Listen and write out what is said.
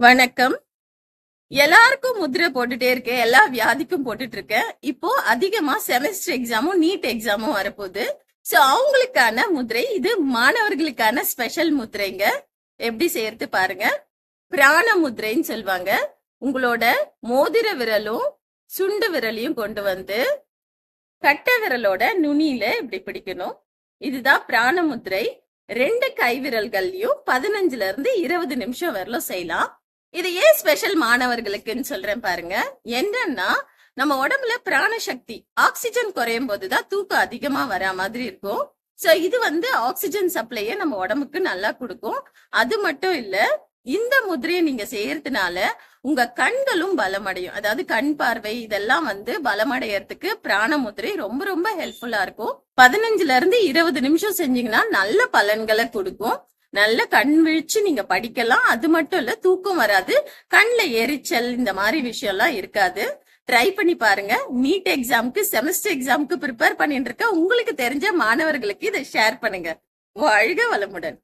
வணக்கம். எல்லாருக்கும் முத்திரை போட்டுட்டே இருக்கேன். எல்லா வியாதிக்கும் போட்டுட்டு இருக்கேன். இப்போ அதிகமா செமஸ்டர் எக்ஸாமும் நீட் எக்ஸாமும் வரப்போகுது. சோ அவங்களுக்கான முத்திரை இது. மாணவர்களுக்கான ஸ்பெஷல் முத்திரைங்க. எப்படி செய்யறது பாருங்க. பிராண முத்திரைன்னு சொல்லுவாங்க. உங்களோட மோதிர விரலும் சுண்டு விரலையும் கொண்டு வந்து கட்டை விரலோட நுனியில இப்படி பிடிக்கணும். இதுதான் பிராண முத்திரை. 2 கை விரல்கள்லயும் 15ல இருந்து 20 நிமிஷம் வரலும் செய்யலாம். இது ஏன் ஸ்பெஷல் மாணவர்களுக்குன்னு சொல்றேன் பாருங்க. என்னன்னா நம்ம உடம்புல பிராண சக்தி ஆக்சிஜன் குறையும் போதுதான் தூக்கம் அதிகமா வரா மாதிரி இருக்கும். சோ இது ஆக்சிஜன் சப்ளைய நம்ம உடம்புக்கு நல்லா கொடுக்கும். அது மட்டும் இல்ல, இந்த முதிரையை நீங்க செய்யறதுனால உங்க கண்களும் பலமடையும். அதாவது கண் பார்வை இதெல்லாம் பலமடையறதுக்கு பிராண முதிரை ரொம்ப ரொம்ப ஹெல்ப்ஃபுல்லா இருக்கும். 15ல இருந்து 20 நிமிஷம் செஞ்சீங்கன்னா நல்ல பலன்களை கொடுக்கும். நல்ல கண் விழிச்சு நீங்க படிக்கலாம். அது மட்டும் இல்ல, தூக்கம் வராது, கண்ல எரிச்சல் இந்த மாதிரி விஷயம் எல்லாம் இருக்காது. ட்ரை பண்ணி பாருங்க. நீட் எக்ஸாமுக்கு செமஸ்டர் எக்ஸாமுக்கு ப்ரிப்பேர் பண்ணிட்டு இருக்க உங்களுக்கு தெரிஞ்ச மாணவர்களுக்கு இதை ஷேர் பண்ணுங்க. வாழ்க வளமுடன்.